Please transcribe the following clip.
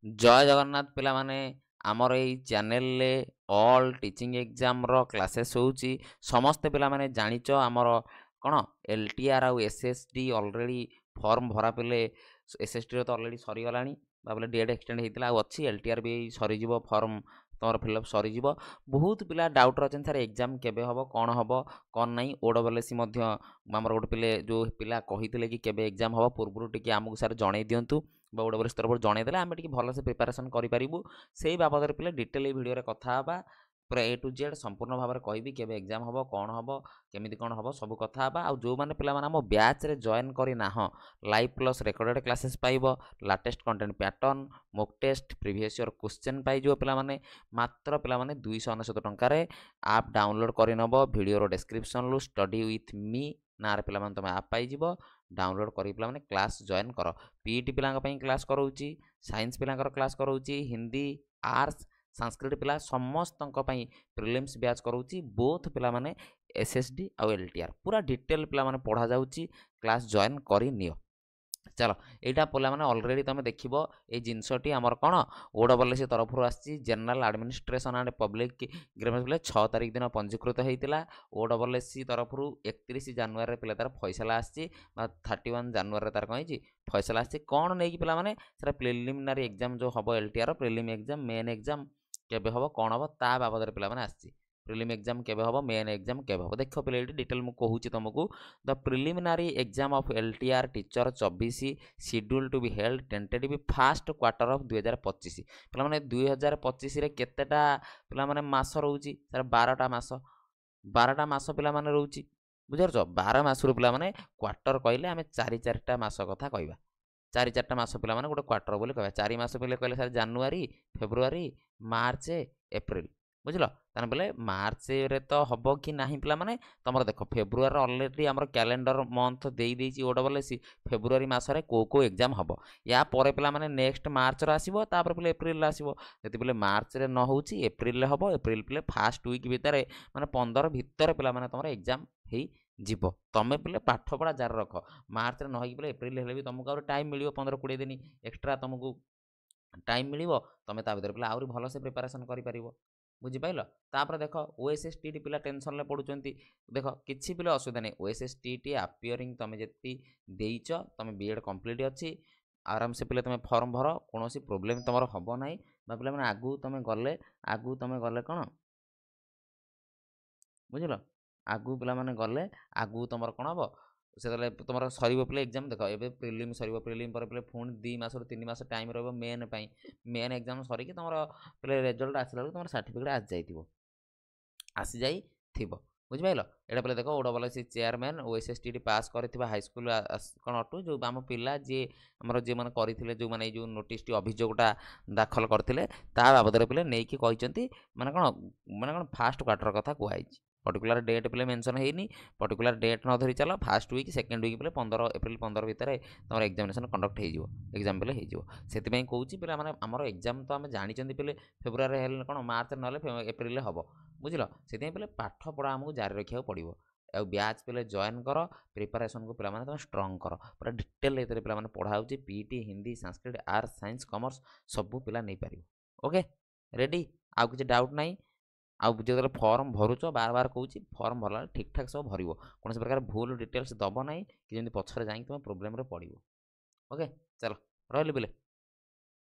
जय जगन्नाथ पिला माने आमर एई चैनल ले ऑल टीचिंग एग्जाम रो क्लासेस होउची समस्त पिला माने जानिचो आमर कोन एलटीआर आ एसएसडी ऑलरेडी फॉर्म भरा पेले एसएसडी रो तो ऑलरेडी सरी गलानी बाबले डेट एक्सटेंड हेतिला आ अछि एलटीआर भी सरी जीवो फॉर्म तमर फिलअप सरी जीवो बहुत पिला डाउट रचन सर एग्जाम केबे हबो कोन नाही ओडब्ल्यूएससी मध्य आमर गोटे पिले जो पिला कहितले कि केबे एग्जाम हबो पूर्वरु टिके आमु सर जणै दियंतु ओडब्ल्यूएससी तरफ जनईदेले आम टे भलसे प्रिपारेसन करूँ से बाबद पे डिटेल भिडियो कथा पूरा ए टू जेड संपूर्ण भाव में कहबी के एग्जाम हम कौन हम केमी कौन हम सब कथा आउ जो मैंने पे बैच रे जॉइन करना लाइव प्लस रेकर्डेड क्लासेस पाइब latest content pattern mock test previous year question पाइज पे मात्र पे 299 टकर आप डाउनलोड करनब वीडियो डिस्क्रिप्शन रु स्टडी विथ मी ना पे तुम आप पाइज डाउनलोड कर पे क्लास जॉइन कर पीईटी पिला क्लास कराऊँगी साइंस पिला क्लास कराऊँगी हिंदी आर्ट्स संस्कृत पिला समस्त प्रिलिम्स बैच कराऊँगी बोथ पिला माने एसएसडी आउ एलटीआर पूरा डिटेल पिला माने पढ़ा जाऊँगी क्लास जॉइन कर नियो चलो यहाँ पिला माने ऑलरेडी तुम देख ये जिनसटी आमर कौन ओडब्ल्यूएससी तरफ आसी general administration and public grammage 6 तारिख दिन पंजीकृत होता ओडब्ल्यूएससी तरफ 31 जनवरी पे तार फैसला आसी 31 जनवरी तार कहीं फैसला आसी कौन नहीं पिला माने सर प्रिलिमिनारी एग्जाम जो हम LTR prelim exam main exam केबे हम कौन हम ता बाबद पे आसी प्रिलिम एग्जाम केबे हम मेन एग्जाम केबे हम देख पे डिटेल मुझे कहूँ तुमको the preliminary exam of LTR teacher 24 schedule to be held tentative first quarter of 2025 पे मैंने 2025 रे केतेटा पिला माने मास रोची सर 12टा मास पिला माने रोची बुझारछ 12 मासरू पिला माने क्वार्टर कहले आमे 4 मास कथा कहबा 4 मास पिला माने गोटे क्वार्टर बोली कहबा 4 मास पिले कहले सर जनवरी फेब्रुआरी मार्च एप्रिल बुझल ताने बोले मार्च रे तो हबो कि नाही पिला माने तमर देखो फेब्रुआरी ऑलरेडी हमर कैलेंडर मंथ देई देछि ओडब्ल्यूएससी फेब्रुआरी मास रे को एग्जाम हबो या परे पिला माने नेक्स्ट मार्च रे आसीबो तापर पिले एप्रिल रे आसीबो जति पिले मार्च रे न होउछि एप्रिल रे हबो एप्रिल पिले फर्स्ट वीक भितर माने 15 भितर पिला माने तमर एग्जाम हेई जीव तमें पे पाठ पढ़ा जार रख मार्च रे न हो एप्रिल हेले भी तुमको आउरी टाइम मिलियो 15-20 दिन एक्स्ट्रा तुमको टाइम मिलियो तमें ता भीतर पिला आउरी भल से प्रिपरेशन करि परिबो बुझिपाइल तापर देख ओएसएसटी पिला टेंशन पड़ुंट देख किसी पिला असुविधा नहीं ओएसएसटी अपियरिंग तुम जी देच तुम बीएड कंप्लीट अच्छी आराम से पिले तुम फॉर्म भर कौन प्रोब्लेम तुम हम ना पे मैंने आगू तुम गले कौन बुझल आगू पे मैंने गले आगू तुम कौन हम से तुम सर पे एग्जाम देख ए प्रिलिम सर प्रिलिम पर पे पुणी 2 मास 3 मास टाइम रेन मेन एग्जाम सरिक तुम पे रिजल्ट आसला तुम सर्टिफिकेट आसी जाइए आसी जाई बुझिपाल एटा पे देख ओडब्ल्यूएससी चेयरमैन ओएसएसटी पास कर हाईस्कल कौन अटू जो आम पिला जी आम जी मैंने करते जो मैंने जो नोटिस अभियोगटा दाखल करते बाबद पे नहीं कहते माने कौन फास्ट क्वार्टर कथा कहई पर्टिकुलर डेट पे मेंशन होनी पर्टिकुलर डेट न धरी चल फास्ट वीक सेकेंड वीक पे 15 एप्रिल 15 भितर तुम एग्जामिनेशन कंडक्ट हो एग्जाम पे से कौच पे आमर एग्जाम तो आम जानी पे फेब्रुआरी हेल्ले कौन मार्च ना एप्रिल हम बुझल से पे पाठ पढ़ा आमको जारी रखा पड़ो आ ब्याच पे जॉइन कर प्रिपारेसन को पे तुम स्ट्रंग कर पूरा डिटेल ये पे पढ़ा PT Hindi Sanskrit arts science commerce सबू पिला नहीं पार ओके रेडी आउ किसी डाउट ना आउ जो फॉर्म भरुच बार बार कहूँ फॉर्म भरला ठीक ठाक सब भर कौन प्रकार भूल डिटेल्स दब ना कि जमी पछरे जाए तुम प्रोब्लेम पड़ो ओके चलो रही बोले।